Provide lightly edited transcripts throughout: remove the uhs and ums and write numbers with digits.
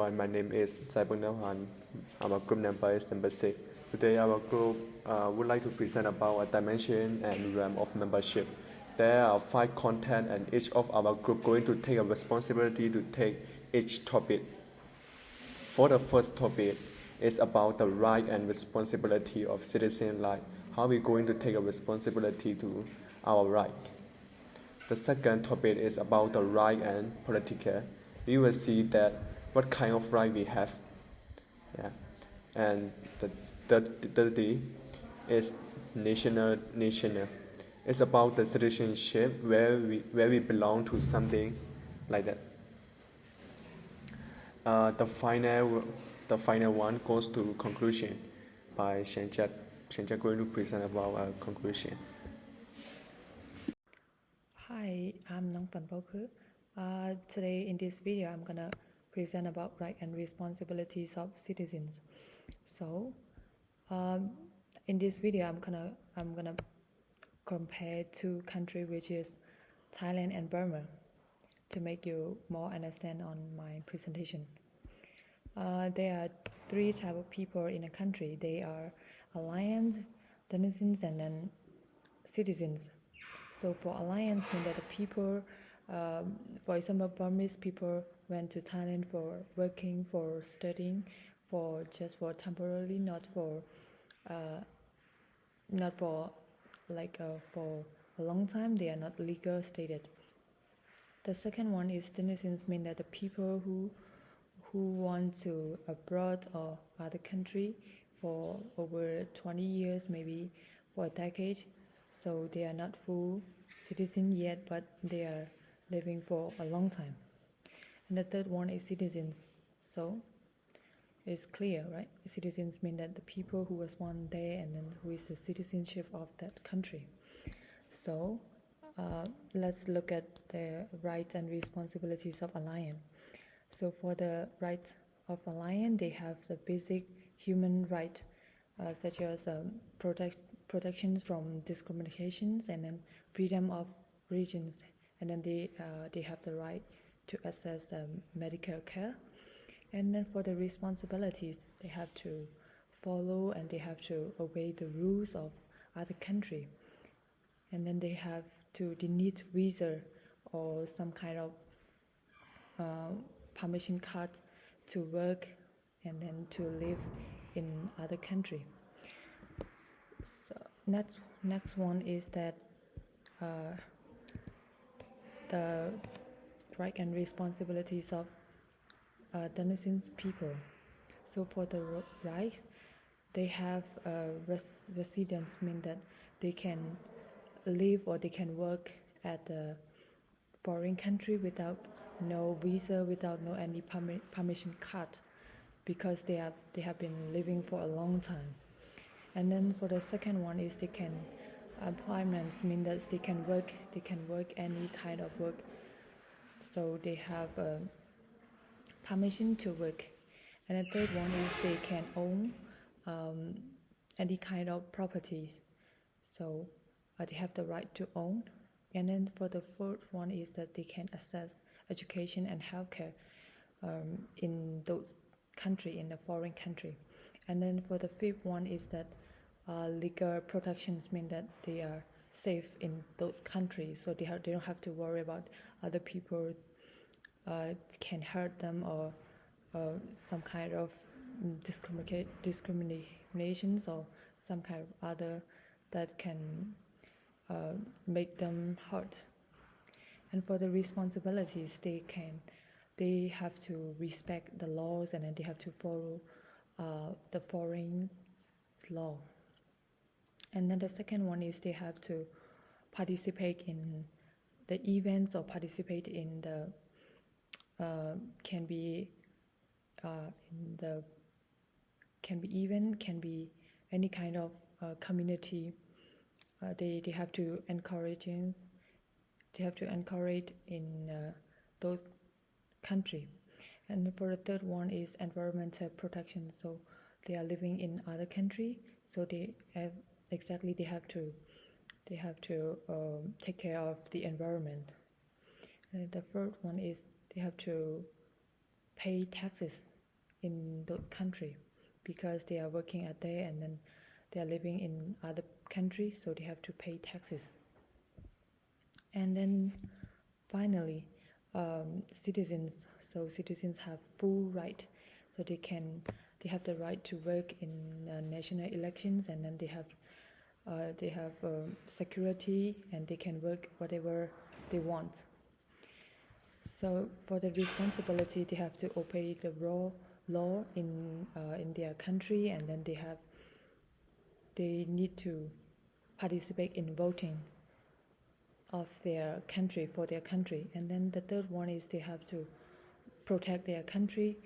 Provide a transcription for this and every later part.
everyone, my name is Saibung Nawan. Our group number is number 6. Today our group would like to present about a dimension and realm of membership. There are 5 content and each of our group going to take a responsibility to take each topic. For the first topic is about the right and responsibility of citizen life. How we going to take a responsibility to our right. The second topic is about the right and political. We will see that what kind of right we have. Yeah. And the third is national. It's about the citizenship where we belong to something like that. The final one goes to conclusion by Shenjia. Shenjia going to present about a conclusion. Hi, I'm Nong Pan Bao. Today in this video, I'm gonna present about right and responsibilities of citizens. So, in this video, I'm gonna compare two countries, which is Thailand and Burma, to make you more understand on my presentation. There are 3 types of people in a country. They are alliance, denizens, and then citizens. So for alliance, mean that the people, for example, Burmese people went to Thailand for working, for studying, for temporarily, not for for a long time. They are not legal stated. The second one is denizens, mean that the people who want to abroad or other country for over 20 years, maybe for a decade. So they are not full citizen yet, but they are living for a long time. And the third one is citizens. So it's clear, right? Citizens mean that the people who was born there and then who is the citizenship of that country. So let's look at the rights and responsibilities of alliance. So for the rights of alliance, they have the basic human right, such as protections from discriminations and then freedom of regions, and then they have the right to access medical care. And then for the responsibilities, they have to follow and they have to obey the rules of other country. And then they need visa or some kind of permission card to work and then to live in other country. So next one is that the right and responsibilities of denizens people. So for the rights, they have residence, mean that they can live or they can work at the foreign country without no visa, without no any permission card, because they have been living for a long time. And then for the second one is they can employments, mean that they can work any kind of work, so they have permission to work. And the third one is they can own any kind of properties, so they have the right to own. And then for the fourth one is that they can access education and healthcare in those country, in the foreign country. And then for the fifth one is that legal protections, mean that they are safe in those countries, so they don't have to worry about other people can hurt them or some kind of discriminations or some kind of other that can make them hurt. And for the responsibilities, they have to respect the laws and then they have to follow the foreign law. And then the second one is they have to participate in the events or participate in the can be event, can be any kind of community. They have to encourage in those country. And for the third one is environmental protection. So they are living in other country, so they have to take care of the environment. And the third one is they have to pay taxes in those country because they are working at there and then they are living in other countries, so they have to pay taxes. And then finally, citizens have full right, so they have the right to work in national elections, and then they have security, and they can work whatever they want. So for the responsibility, they have to obey the law in their country, and then they need to participate in voting of their country for their country. And then the third one is they have to protect their country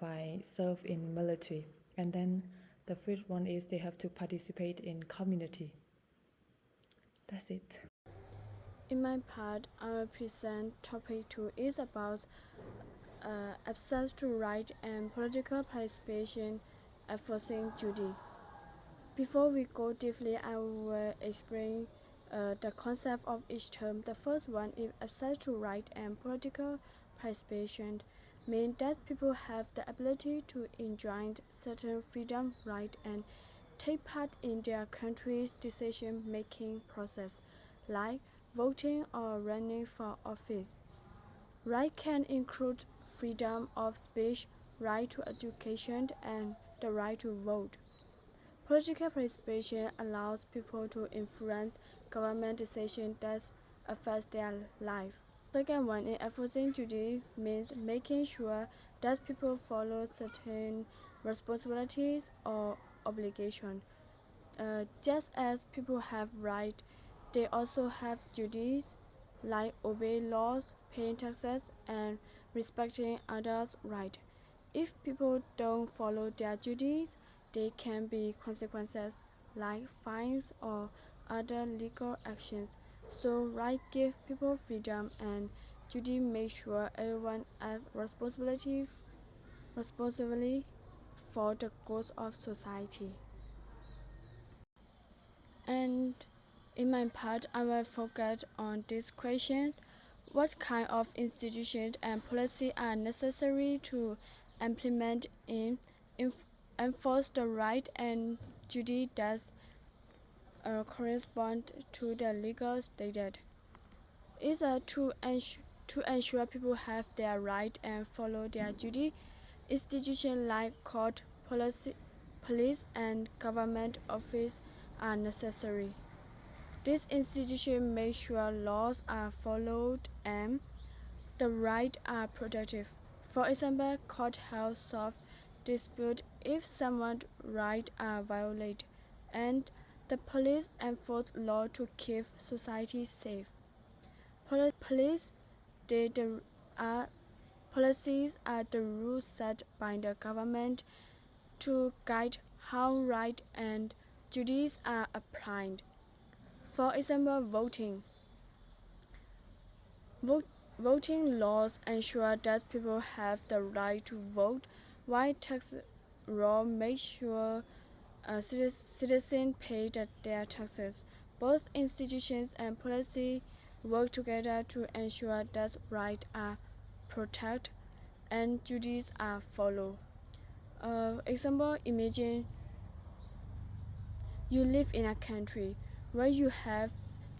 by serve in military. And then the fifth one is they have to participate in community. That's it. In my part, our present topic 2 is about access to right and political participation enforcing duty. Before we go deeply, I will explain the concept of each term. The first one is access to right and political participation, means that people have the ability to enjoy certain freedom, right, and take part in their country's decision-making process, like voting or running for office. Right can include freedom of speech, right to education, and the right to vote. Political participation allows people to influence government decisions that affect their life. Second one is enforcing duty, means making sure that people follow certain responsibilities or obligations. Just as people have rights, they also have duties, like obey laws, paying taxes, and respecting others' rights. If people don't follow their duties, there can be consequences like fines or other legal actions. So right give people freedom, and duty make sure everyone acts responsibly for the good of society. And in my part, I will focus on this question: what kind of institutions and policy are necessary to implement and enforce the right and duty that correspond to the legal status? Is to ensure people have their right and follow their duty. Institutions like court, police, and government office are necessary. These institutions make sure laws are followed and the rights are protected. For example, court help solve disputes if someone's rights are violated, and the police enforce law to keep society safe. Policies are the rules set by the government to guide how rights and duties are applied. For example, voting. Voting laws ensure that people have the right to vote, while tax law makes sure citizens pay their taxes. Both institutions and policy work together to ensure that rights are protected and duties are followed. Example, imagine you live in a country where you have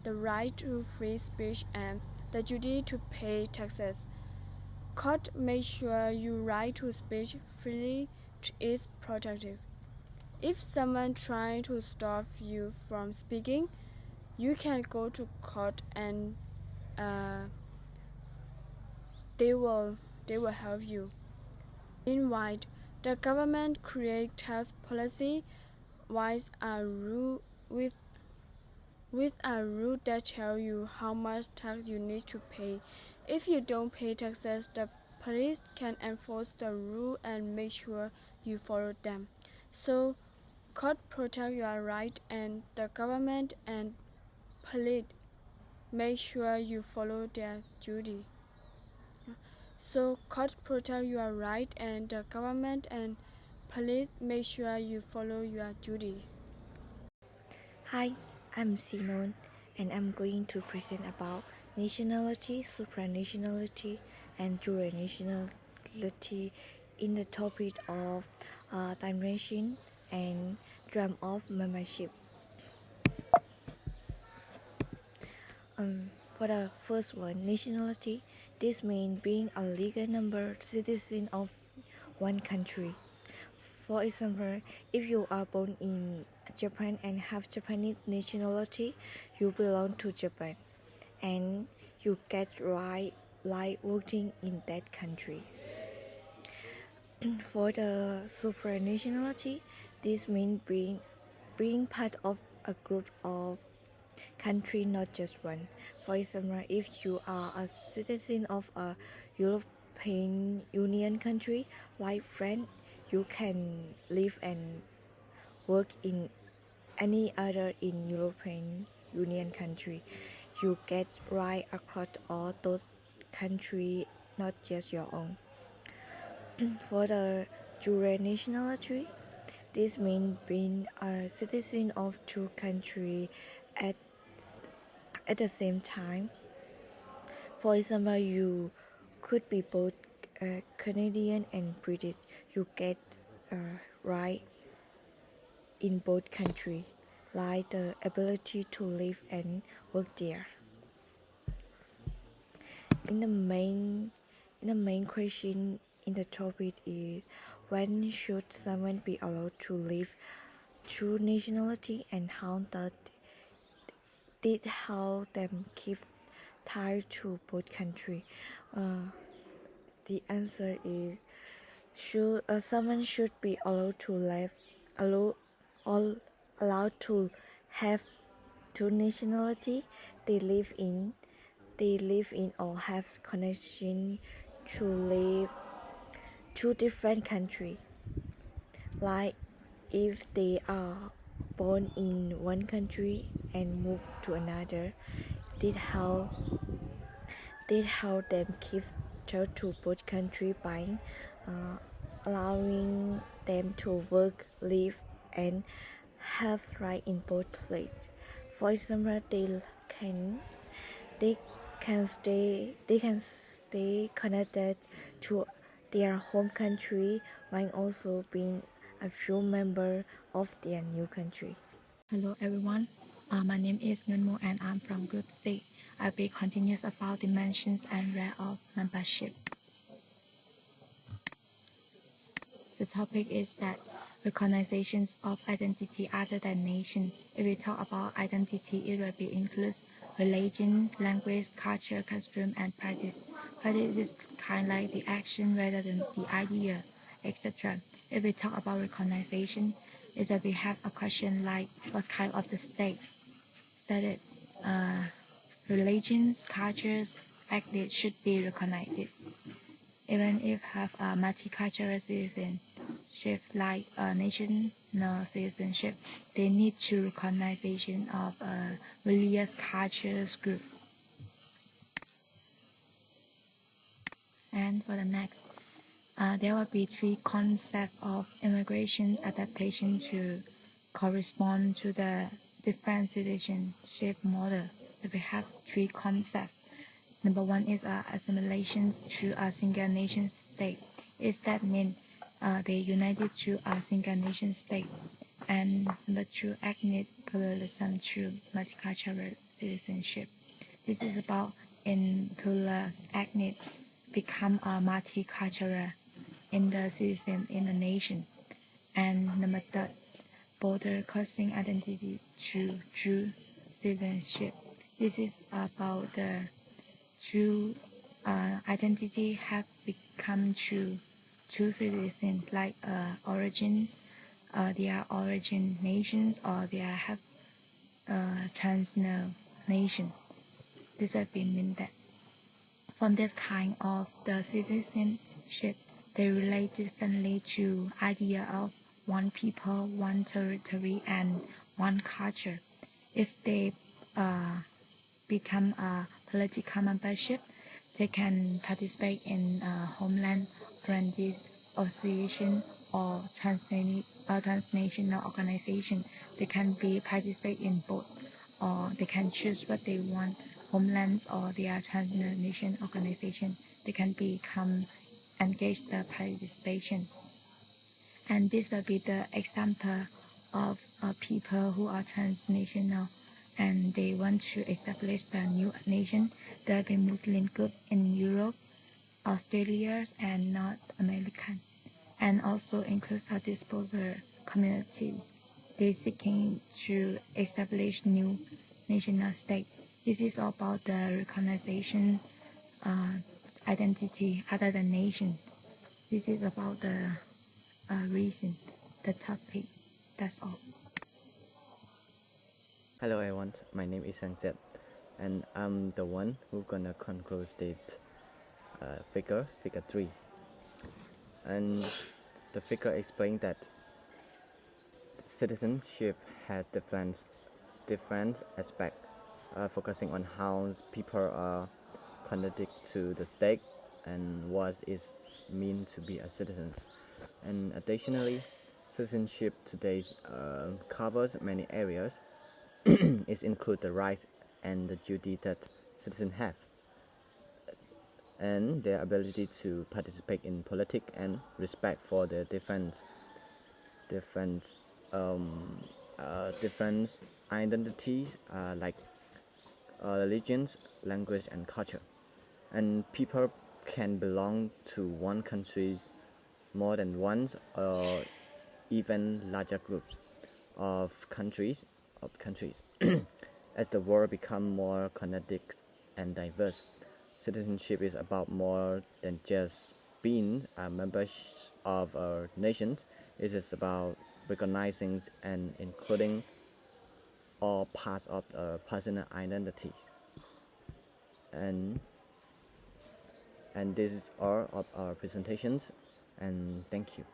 the right to free speech and the duty to pay taxes. Court makes sure your right to speak freely is protected. If someone tries to stop you from speaking, you can go to court and they will help you. Meanwhile, the government creates tax policy with a rule that tells you how much tax you need to pay. If you don't pay taxes, the police can enforce the rule and make sure you follow them. So, court protect your right, and the government and police make sure you follow their duty. So, court protect your right, and the government and police make sure you follow your duties. Hi, I'm Sinon, and I'm going to present about nationality, supranationality, and dual nationality. nationality in the topic of dimension and dream of membership. For the first one, nationality, this means being a legal number citizen of one country. For example, if you are born in Japan and have Japanese nationality, you belong to Japan and you get right like working in that country. For the supranationality, this means being part of a group of country, not just one. For example, if you are a citizen of a European Union country like France, you can live and work in any other in European Union country. You get right across all those countries, not just your own. For the dual nationality, this means being a citizen of two countries at the same time. For example, you could be both Canadian and British. You get right in both countries, like the ability to live and work there. In the main question in the topic is, when should someone be allowed to live two nationality and how does it help them keep tied to both countries? The answer is, someone should be allowed to have two nationality. They live in or have connection to live two different countries. Like if they are born in one country and move to another, did help them keep tied to both countries by allowing them to work, live, and have right in both places. For example, they can stay connected to their home country while also being a full member of their new country. Hello everyone, my name is Ngunmo and I'm from Group C. I'll be continuous about dimensions and rare of membership. The topic is that recognitions of identity other than nation. If we talk about identity, it will be includes religion, language, culture, costume, and practice. Practice is kind of like the action rather than the idea, etc. If we talk about recognition, is that we have a question like what kind of the state? Said it, religions, cultures, practice should be recognized. Even if have a multicultural citizenship like a national citizenship, they need to recognition of a religious cultures group. And for the next, there will be three concepts of immigration adaptation to correspond to the different citizenship model. We have three concepts. Number one is assimilation to a single nation state. Is that mean they united to a single nation state? And number two, ethnic pluralism to multicultural citizenship. This is about inclusive ethnic become a multicultural in the citizen in the nation. And number third, border crossing identity to true citizenship. This is about the true identity have become true citizens like origin, their origin nations or they have transnational nation. This would be mean that from this kind of the citizenship, they relate differently to idea of one people, one territory, and one culture. If they become a political membership, they can participate in homeland friendly association or transnational organization. They can be participate in both, or they can choose what they want, homelands or their transnational organization. They can become engage the participation. And this will be the example of people who are transnational and they want to establish a new nation. There will be Muslim group in Europe, Australia, and North America, and also includes a disposer community. They seeking to establish new national state. This is about the recognition identity other than nation. This is about the reason, the topic. That's all. Hello everyone, my name is Sanjet and I'm the one who gonna conclude the figure 3. And the figure explains that citizenship has different aspects, focusing on how people are connected to the state and what it means to be a citizen. And additionally, citizenship today covers many areas. It includes the rights and the duty that citizens have, and their ability to participate in politics and respect for the different identities like religions, language, and culture. And people can belong to one country more than once, or even larger groups of countries. As the world becomes more connected and diverse, citizenship is about more than just being a member of a nation. It is about recognizing and including all parts of personal identities. And this is all of our presentations, and thank you.